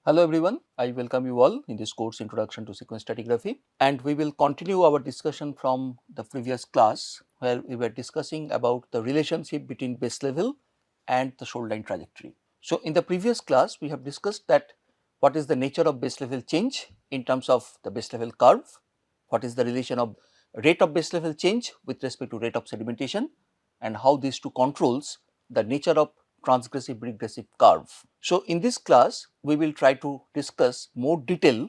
Hello everyone, I welcome you all in this course Introduction to Sequence Stratigraphy, and we will continue our discussion from the previous class where we were discussing about the relationship between base level and the shoal line trajectory. So, in the previous class we have discussed that what is the nature of base level change in terms of the base level curve, what is the relation of rate of base level change with respect to rate of sedimentation, and how these two controls the nature of transgressive regressive curve. So, in this class we will try to discuss more detail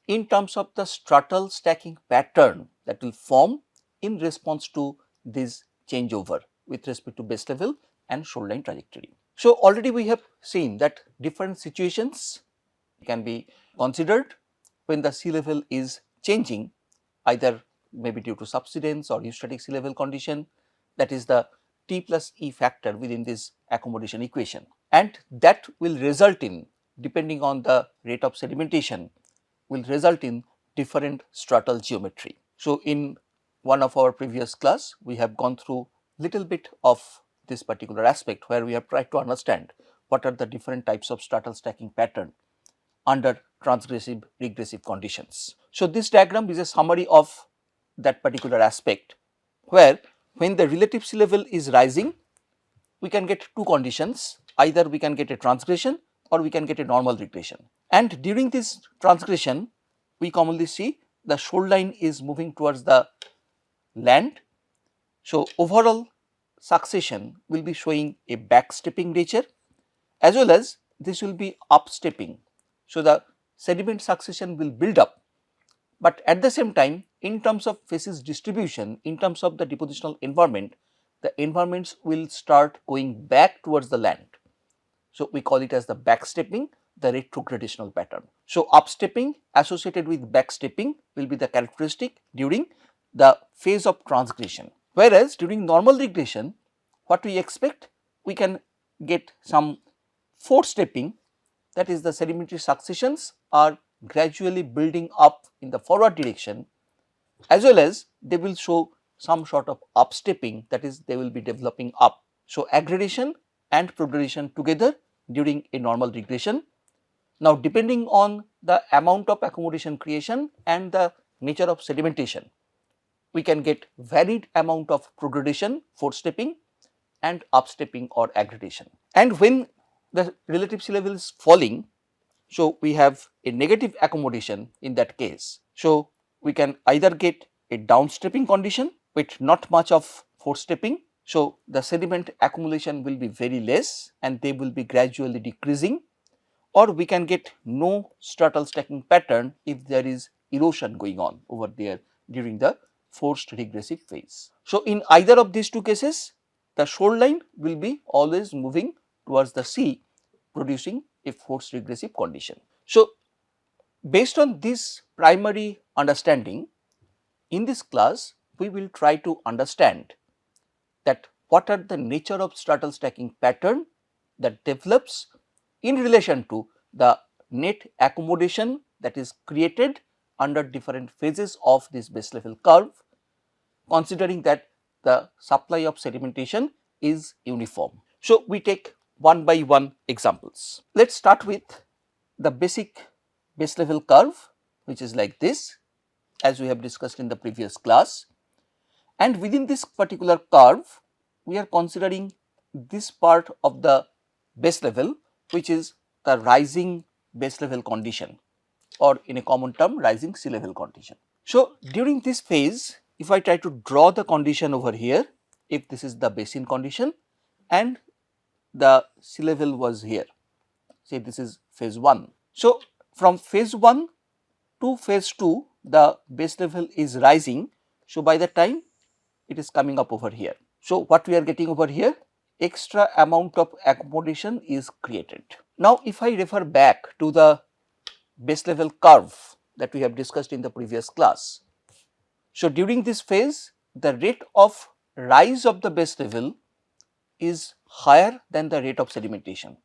in terms of the stratal stacking pattern that will form in response to this changeover with respect to base level and shoal line trajectory. So, already we have seen that different situations can be considered when the sea level is changing, either maybe due to subsidence or eustatic sea level condition, that is the T plus E factor within this accommodation equation, and that will result in, depending on the rate of sedimentation, will result in different stratal geometry. So, in one of our previous class we have gone through little bit of this particular aspect where we have tried to understand what are the different types of stratal stacking pattern under transgressive regressive conditions. So, this diagram is a summary of that particular aspect where when the relative sea level is rising, we can get two conditions, either we can get a transgression or we can get a normal regression, and during this transgression we commonly see the shoal line is moving towards the land. So, overall succession will be showing a backstepping nature as well as this will be upstepping. So, the sediment succession will build up, but at the same time in terms of facies distribution, in terms of the depositional environment, the environments will start going back towards the land. So, we call it as the backstepping, the retrogradational pattern. So, upstepping associated with backstepping will be the characteristic during the phase of transgression, whereas during normal regression what we expect, we can get some forestepping, that is the sedimentary successions are gradually building up in the forward direction, as well as they will show some sort of upstepping, that is they will be developing up. So, aggradation and progression together during a normal regression. Now, depending on the amount of accommodation creation and the nature of sedimentation, we can get varied amount of progression, forestepping and upstepping or aggradation. And when the relative sea level is falling, so we have a negative accommodation in that case. So, we can either get a downstepping condition with not much of forestepping. So, the sediment accumulation will be very less and they will be gradually decreasing, or we can get no stratal stacking pattern if there is erosion going on over there during the forced regressive phase. So, in either of these two cases, the shoal line will be always moving towards the sea, producing a forced regressive condition. So, based on this primary understanding, in this class we will try to understand that what are the nature of stratal stacking pattern that develops in relation to the net accommodation that is created under different phases of this base level curve, considering that the supply of sedimentation is uniform. So, we take one by one examples. Let us start with the basic base level curve, which is like this, as we have discussed in the previous class, and within this particular curve we are considering this part of the base level, which is the rising base level condition, or in a common term rising sea level condition. So, during this phase, if I try to draw the condition over here, if this is the basin condition and the sea level was here, say this is phase 1. So, from phase 1 to phase 2 the base level is rising. So, by the time it is coming up over here. So, what we are getting over here, extra amount of accommodation is created. Now, if I refer back to the base level curve that we have discussed in the previous class. So, during this phase the rate of rise of the base level is higher than the rate of sedimentation.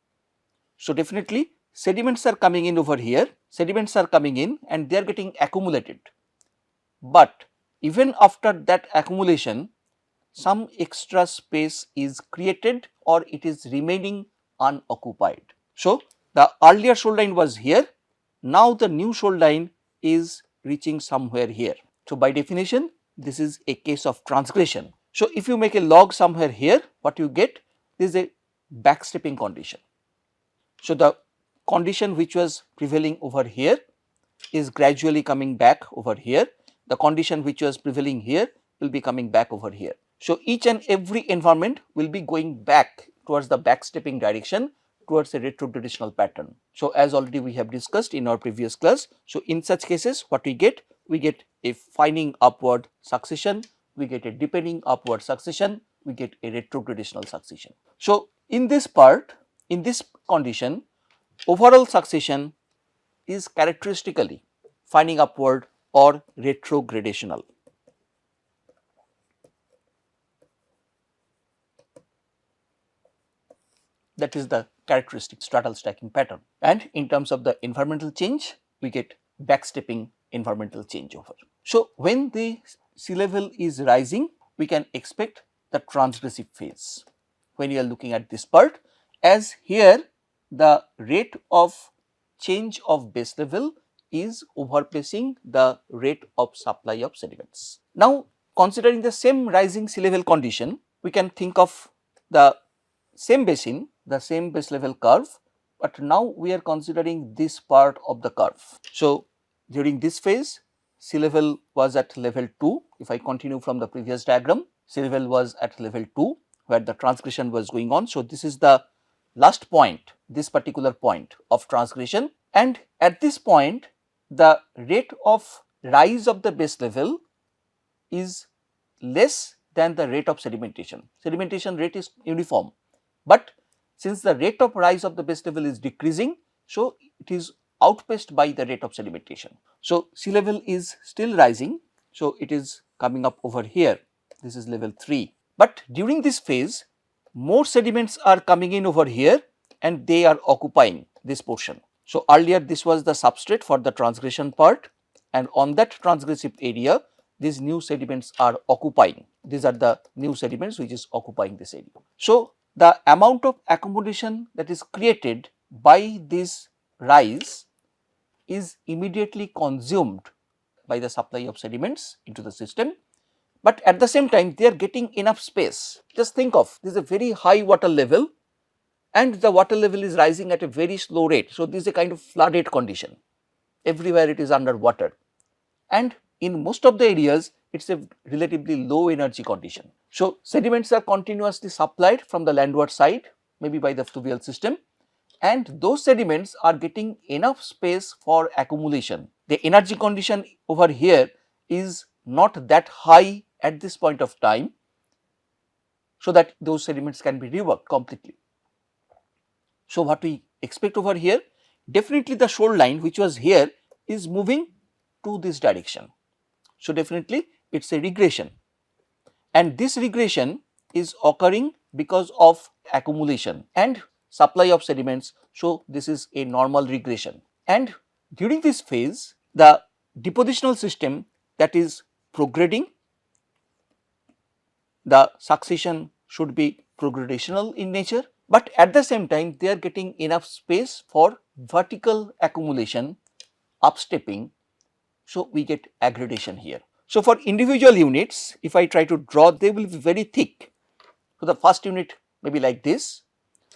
So, definitely sediments are coming in over here, sediments are coming in and they are getting accumulated, but even after that accumulation some extra space is created or it is remaining unoccupied. So, The earlier shoreline was here, now the new shoreline is reaching somewhere here. So, by definition this is a case of transgression. So, if you make a log somewhere here, what you get is a backstepping condition. So, the condition which was prevailing over here is gradually coming back over here. The condition which was prevailing here will be coming back over here. So, each and every environment will be going back towards the backstepping direction towards a retrogradational pattern. So, as already we have discussed in our previous class. So, in such cases what we get? We get a fining upward succession, we get a deepening upward succession, we get a retrogradational succession. So, in this part, in this condition, overall succession is characteristically fining upward or retrogradational. That is the characteristic stratal stacking pattern. And in terms of the environmental change, we get backstepping environmental changeover. So, when the sea level is rising, we can expect the transgressive phase. When you are looking at this part, as here the rate of change of base level is overpacing the rate of supply of sediments. Now, considering the same rising sea level condition, we can think of the same basin, the same base level curve, but now we are considering this part of the curve. So, during this phase, sea level was at level 2. If I continue from the previous diagram, sea level was at level 2 where the transgression was going on. So, this is the last point, this particular point of transgression, and at this point the rate of rise of the base level is less than the rate of sedimentation. Sedimentation rate is uniform, but since the rate of rise of the base level is decreasing, so it is outpaced by the rate of sedimentation. So, sea level is still rising, so it is coming up over here, this is level 3, but during this phase more sediments are coming in over here and they are occupying this portion. So, earlier this was the substrate for the transgression part, and on that transgressive area these new sediments are occupying. These are the new sediments which is occupying this area. So, the amount of accommodation that is created by this rise is immediately consumed by the supply of sediments into the system, but at the same time they are getting enough space. Just think of, this is a very high water level and the water level is rising at a very slow rate. So, this is a kind of flooded condition, everywhere it is underwater, and in most of the areas it is a relatively low energy condition. So, sediments are continuously supplied from the landward side, maybe by the fluvial system, and those sediments are getting enough space for accumulation. The energy condition over here is not that high at this point of time, so that those sediments can be reworked completely. So, what we expect over here, definitely the shoreline which was here is moving to this direction. So, definitely it is a regression, and this regression is occurring because of accumulation and supply of sediments. So, this is a normal regression, and during this phase the depositional system that is prograding, the succession should be progradational in nature, but at the same time they are getting enough space for vertical accumulation, upstepping. So, we get aggradation here. So, for individual units, if I try to draw, they will be very thick. So, the first unit may be like this,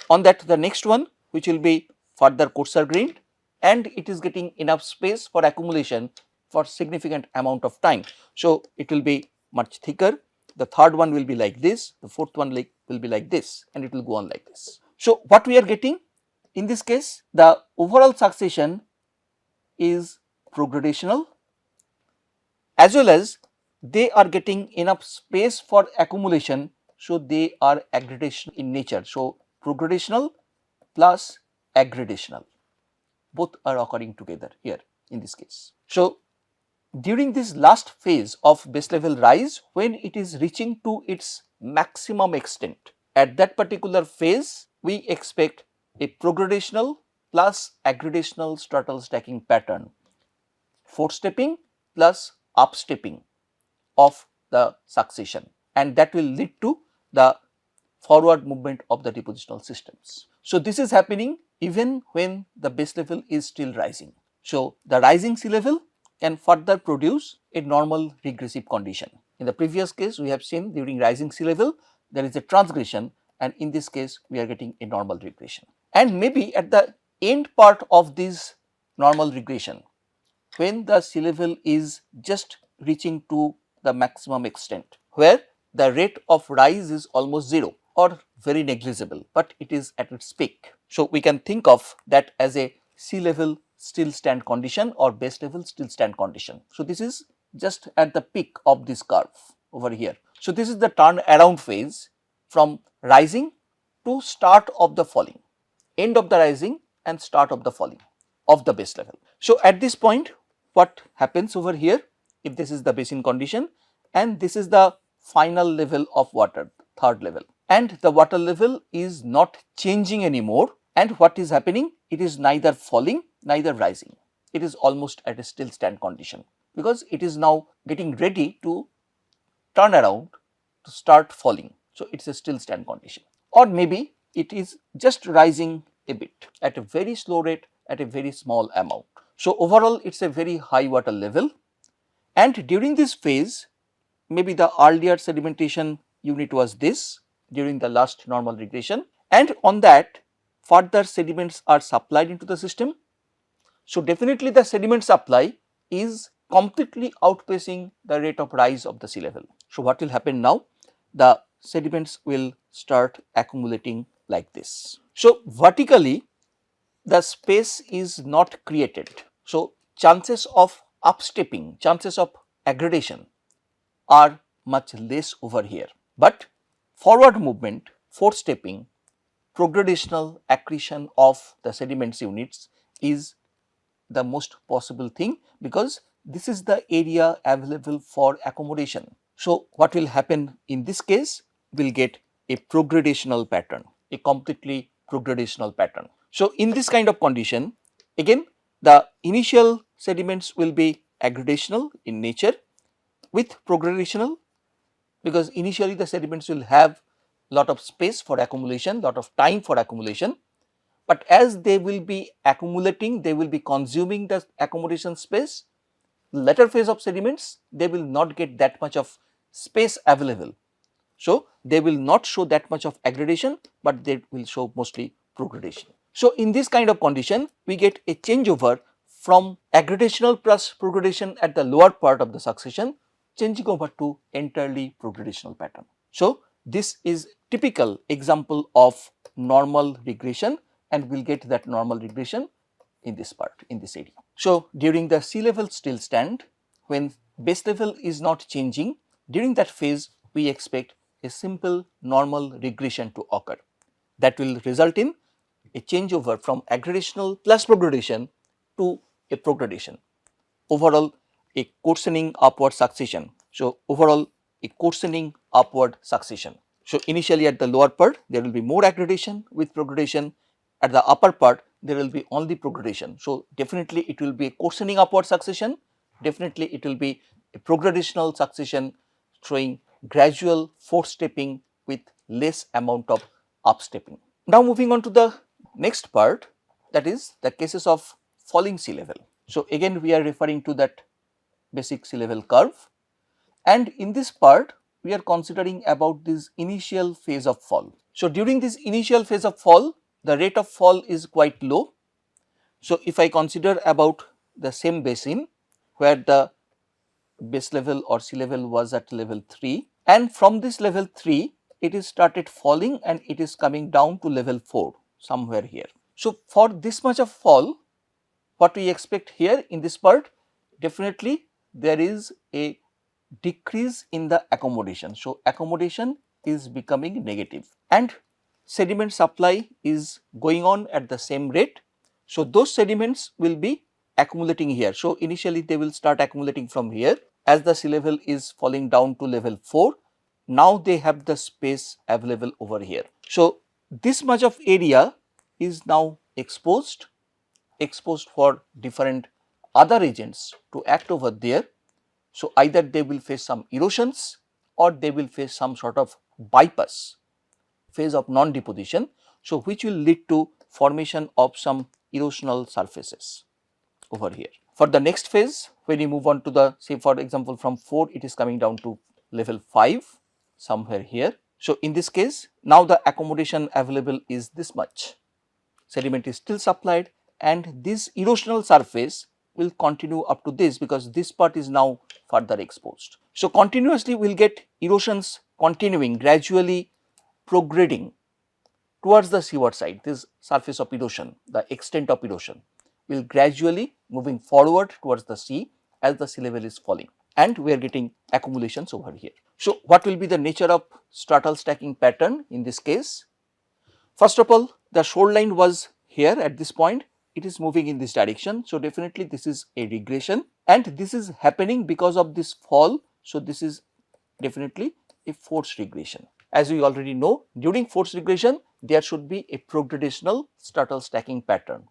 on that the next one which will be further coarser grained, and it is getting enough space for accumulation for significant amount of time. So, it will be much thicker, the third one will be like this, the fourth one will be like this, and it will go on like this. So, what we are getting in this case, the overall succession is progradational, as well as they are getting enough space for accumulation. So, they are aggradational in nature. So, progradational plus aggradational, both are occurring together here in this case. So, during this last phase of base level rise, when it is reaching to its maximum extent, at that particular phase we expect a progradational plus aggradational stratal stacking pattern, forestepping plus upstepping of the succession, and that will lead to the forward movement of the depositional systems. So, this is happening even when the base level is still rising. So, the rising sea level can further produce a normal regressive condition. In the previous case, we have seen during rising sea level there is a transgression, and in this case we are getting a normal regression. And maybe at the end part of this normal regression, when the sea level is just reaching to the maximum extent, where the rate of rise is almost 0 or very negligible, but it is at its peak. So, we can think of that as a sea level still stand condition or base level still stand condition. So, this is just at the peak of this curve over here. So, this is the turn around phase from rising to start of the falling, end of the rising and start of the falling of the base level. So, at this point what happens over here, if this is the basin condition and this is the final level of water, third level, and the water level is not changing anymore, and what is happening, it is neither falling neither rising, it is almost at a still stand condition, because it is now getting ready to turn around to start falling. So, it is a still stand condition, or maybe it is just rising a bit at a very slow rate at a very small amount. So, overall it is a very high water level, and during this phase maybe the earlier sedimentation unit was this during the last normal regression, and on that further sediments are supplied into the system. So, definitely the sediment supply is completely outpacing the rate of rise of the sea level. So, what will happen now? The sediments will start accumulating like this. So, vertically the space is not created. So, chances of upstepping, chances of aggradation are much less over here, but forward movement, forestepping, progradational accretion of the sediments units is the most possible thing, because this is the area available for accommodation. So, what will happen in this case? We will get a progradational pattern, a completely progradational pattern. So, in this kind of condition, again the initial sediments will be aggradational in nature with progradational, because initially the sediments will have lot of space for accumulation, lot of time for accumulation, but as they will be accumulating, they will be consuming the accommodation space. Later phase of sediments, they will not get that much of space available. So, they will not show that much of aggradation, but they will show mostly progradation. So, in this kind of condition, we get a changeover from aggradational plus progradation at the lower part of the succession, changing over to entirely progradational pattern. So, this is typical example of normal regression, and we will get that normal regression in this part, in this area. So, during the sea level still stand, when base level is not changing, during that phase we expect a simple normal regression to occur, that will result in a changeover from aggradational plus progradation to a progradation, overall a coarsening upward succession. So, overall a coarsening upward succession. So, initially at the lower part there will be more aggradation with progradation, at the upper part there will be only progradation. So, definitely it will be a coarsening upward succession, definitely it will be a progradational succession showing gradual forestepping with less amount of upstepping. Now, moving on to the next part, that is the cases of falling sea level. So, again we are referring to that basic sea level curve, and in this part we are considering about this initial phase of fall. So, during this initial phase of fall, the rate of fall is quite low. So, if I consider about the same basin where the base level or sea level was at level 3, and from this level 3 it is started falling and it is coming down to level 4 somewhere here. So, for this much of fall, what we expect here in this part, definitely there is a decrease in the accommodation. So, accommodation is becoming negative and sediment supply is going on at the same rate. So, those sediments will be accumulating here. So, initially they will start accumulating from here, as the sea level is falling down to level 4. Now, they have the space available over here. So, this much of area is now exposed for different other agents to act over there. So, either they will face some erosions or they will face some sort of bypass phase of non-deposition. So, which will lead to formation of some erosional surfaces over here. For the next phase, when you move on to the, say for example from 4 it is coming down to level 5 somewhere here. So, in this case now the accommodation available is this much, sediment is still supplied and this erosional surface will continue up to this because this part is now further exposed. So, continuously we will get erosions continuing gradually prograding towards the seaward side. This surface of erosion, the extent of erosion will gradually moving forward towards the sea as the sea level is falling, and we are getting accumulations over here. So, what will be the nature of stratal stacking pattern in this case? First of all, the shoreline was here at this point, it is moving in this direction. So, definitely this is a regression and this is happening because of this fall. So, this is definitely a forced regression. As we already know, during forced regression there should be a progradational stratal stacking pattern.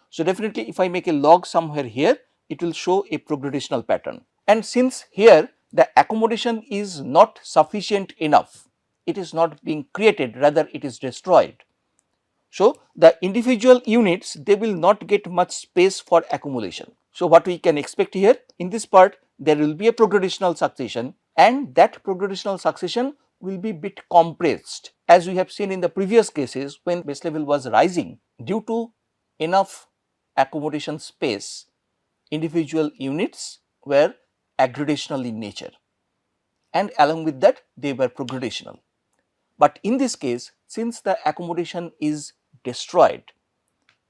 So, definitely if I make a log somewhere here, it will show a progradational pattern, and since here the accommodation is not sufficient enough, it is not being created, rather it is destroyed. So, the individual units, they will not get much space for accumulation. So, what we can expect here in this part, there will be a progradational succession and that progradational succession will be bit compressed, as we have seen in the previous cases when base level was rising. Due to enough accommodation space, individual units were aggradational in nature and along with that they were progradational. But in this case, since the accommodation is destroyed,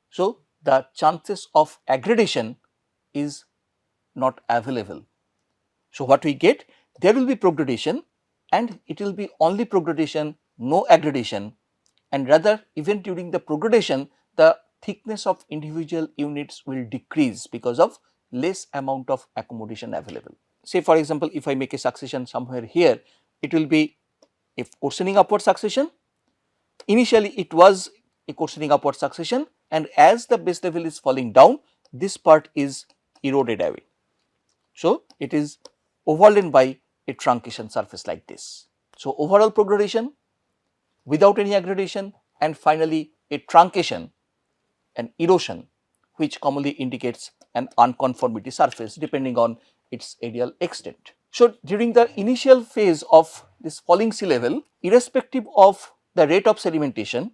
so the chances of aggradation is not available. So, what we get, there will be progradation and it will be only progradation, no aggradation, and rather even during the progradation the thickness of individual units will decrease because of less amount of accommodation available. Say for example, if I make a succession somewhere here, it will be a coarsening upward succession. Initially it was a coarsening upward succession, and as the base level is falling down, this part is eroded away. So, it is overlain by a truncation surface like this. So, overall progradation without any aggradation, and finally a truncation, an erosion, which commonly indicates an unconformity surface depending on its areal extent. So, during the initial phase of this falling sea level, irrespective of the rate of sedimentation,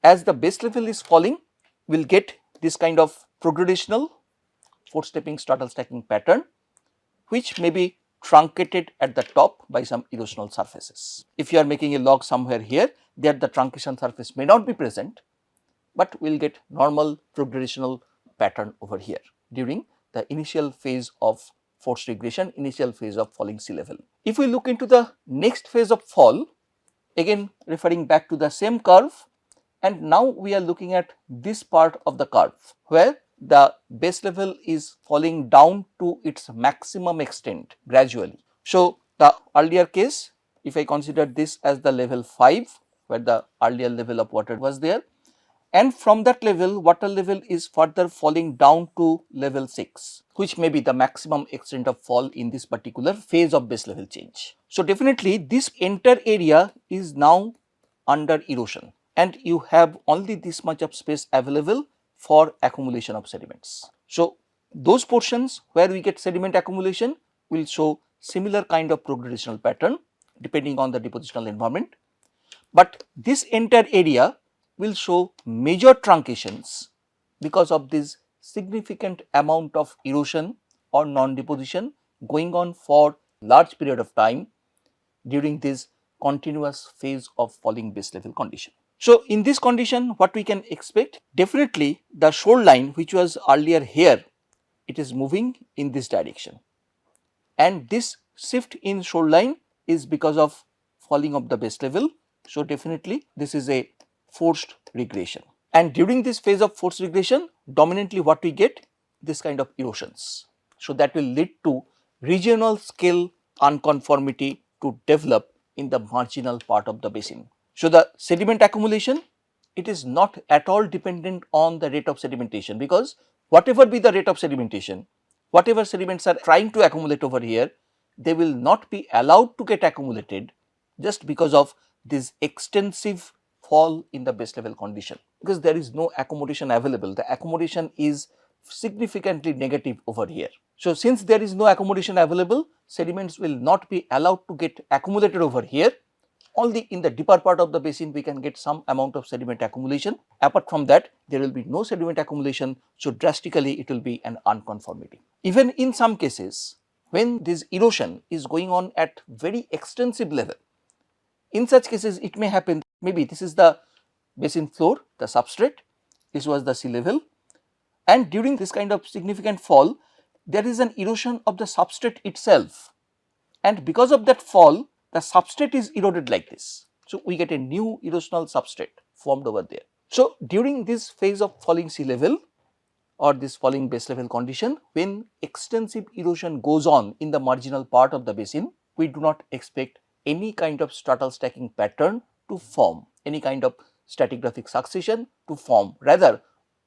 as the base level is falling, we will get this kind of progradational footstepping stratal stacking pattern, which may be truncated at the top by some erosional surfaces. If you are making a log somewhere here, there the truncation surface may not be present, but we will get normal progradational pattern over here during the initial phase of forced regression, initial phase of falling sea level. If we look into the next phase of fall, again referring back to the same curve, and now we are looking at this part of the curve where the base level is falling down to its maximum extent gradually. So, the earlier case, if I consider this as the level 5 where the earlier level of water was there, and from that level water level is further falling down to level 6, which may be the maximum extent of fall in this particular phase of base level change. So, definitely this entire area is now under erosion and you have only this much of space available for accumulation of sediments. So, those portions where we get sediment accumulation will show similar kind of progradational pattern depending on the depositional environment, but this entire area will show major truncations because of this significant amount of erosion or non-deposition going on for large period of time during this continuous phase of falling base level condition. So, in this condition what we can expect, definitely the shoreline which was earlier here, it is moving in this direction, and this shift in shoreline is because of falling of the base level. So, definitely this is a forced regression, and during this phase of forced regression dominantly what we get, this kind of erosions. So, that will lead to regional scale unconformity to develop in the marginal part of the basin. So, the sediment accumulation, it is not at all dependent on the rate of sedimentation, because whatever be the rate of sedimentation, whatever sediments are trying to accumulate over here, they will not be allowed to get accumulated just because of this extensive fall in the base level condition. because there is no accommodation available. The accommodation is significantly negative over here. So, since there is no accommodation available, sediments will not be allowed to get accumulated over here. Only in the deeper part of the basin we can get some amount of sediment accumulation. Apart from that, there will be no sediment accumulation. So, drastically it will be an unconformity. Even in some cases, when this erosion is going on at very extensive level, in such cases it may happen, maybe this is the basin floor, the substrate, this was the sea level, and during this kind of significant fall, there is an erosion of the substrate itself, and because of that fall, the substrate is eroded like this. So, we get a new erosional substrate formed over there. So, during this phase of falling sea level or this falling base level condition, when extensive erosion goes on in the marginal part of the basin, we do not expect any kind of stratal stacking pattern to form, any kind of stratigraphic succession to form. Rather,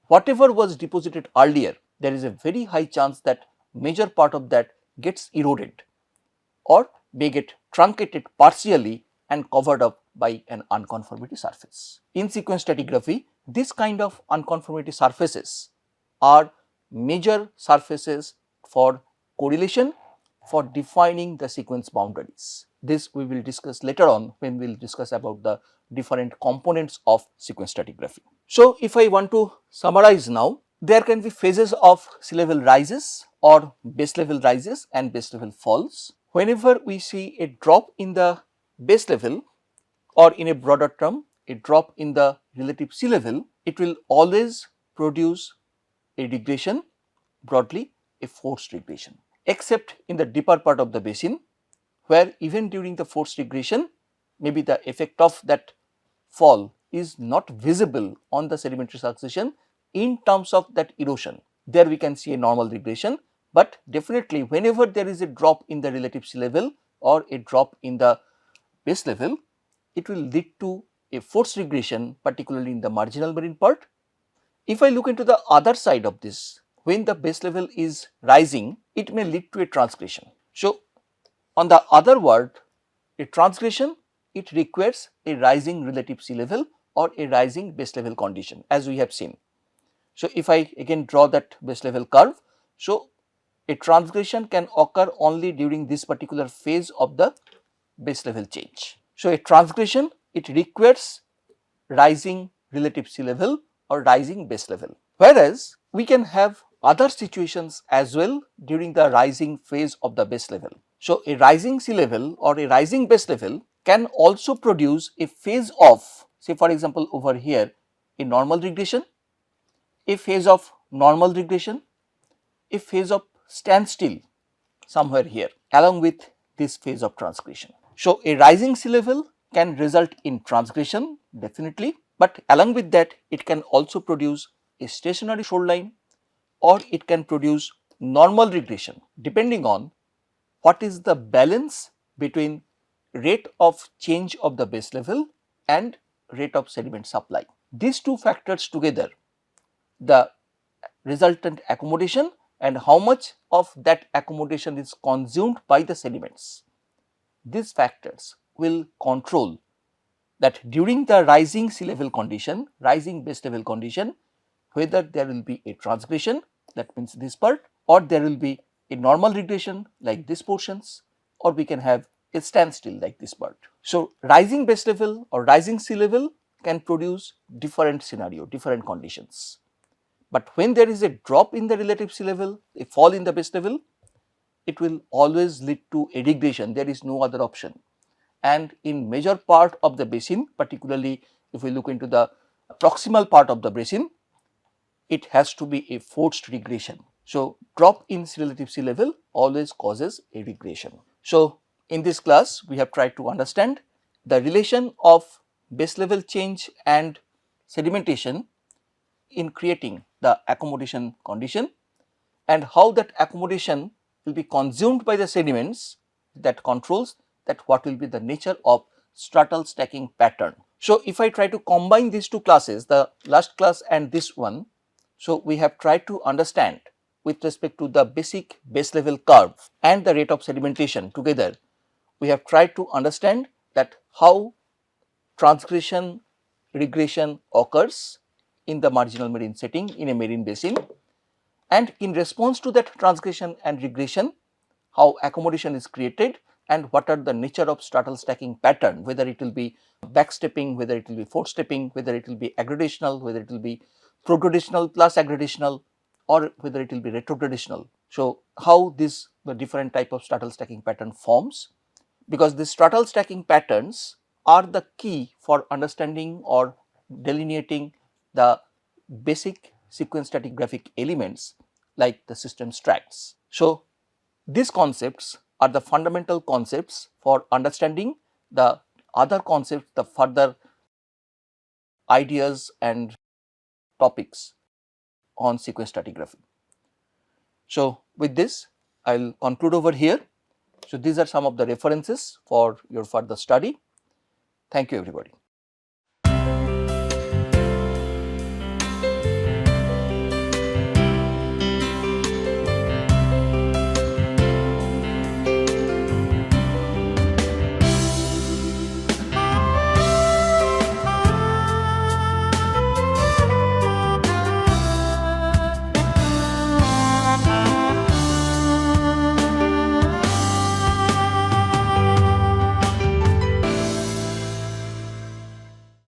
whatever was deposited earlier, there is a very high chance that major part of that gets eroded or may get truncated partially and covered up by an unconformity surface. In sequence stratigraphy, this kind of unconformity surfaces are major surfaces for correlation, for defining the sequence boundaries. This we will discuss later on when we will discuss about the different components of sequence stratigraphy. So, if I want to summarize now, there can be phases of sea level rises or base level rises and base level falls. Whenever we see a drop in the base level, or in a broader term a drop in the relative sea level, it will always produce a regression, broadly a forced regression, except in the deeper part of the basin, where even during the forced regression, maybe the effect of that fall is not visible on the sedimentary succession in terms of that erosion. There we can see a normal regression, but definitely whenever there is a drop in the relative sea level or a drop in the base level, it will lead to a forced regression, particularly in the marginal marine part. If I look into the other side of this, when the base level is rising, it may lead to a transgression. So, on the other word, a transgression, it requires a rising relative sea level or a rising base level condition, as we have seen. So, if I again draw that base level curve, so a transgression can occur only during this particular phase of the base level change. So, a transgression, it requires rising relative sea level or rising base level, whereas we can have other situations as well during the rising phase of the base level. So, a rising sea level or a rising base level can also produce a phase of, say for example, over here a normal regression, a phase of normal regression, a phase of standstill somewhere here along with this phase of transgression. So, a rising sea level can result in transgression definitely, but along with that it can also produce a stationary shoreline or it can produce normal regression depending on what is the balance between rate of change of the base level and rate of sediment supply. These two factors together, the resultant accommodation and how much of that accommodation is consumed by the sediments, these factors will control that during the rising sea level condition, rising base level condition, whether there will be a transgression, that means this part, or there will be a normal regression like these portions, or we can have a standstill like this part. So, rising base level or rising sea level can produce different scenario, different conditions. But when there is a drop in the relative sea level, a fall in the base level, it will always lead to a regression. There is no other option. And in major part of the basin, particularly if we look into the proximal part of the basin, it has to be a forced regression. So, drop in relative sea level always causes a regression. So, in this class we have tried to understand the relation of base level change and sedimentation in creating the accommodation condition and how that accommodation will be consumed by the sediments that controls that what will be the nature of stratal stacking pattern. So, if I try to combine these two classes, the last class and this one, so we have tried to understand with respect to the basic base level curve and the rate of sedimentation together, we have tried to understand that how transgression regression occurs in the marginal marine setting in a marine basin, and in response to that transgression and regression, how accommodation is created and what are the nature of stratal stacking pattern, whether it will be backstepping, whether it will be forestepping, whether it will be aggradational, whether it will be progradational plus aggradational, or whether it will be retrogradational. So, how this the different type of stratal stacking pattern forms, because the stratal stacking patterns are the key for understanding or delineating the basic sequence stratigraphic elements like the system tracts. So, these concepts are the fundamental concepts for understanding the other concepts, the further ideas and topics on sequence stratigraphy. So, with this I will conclude over here. So, these are some of the references for your further study. Thank you everybody.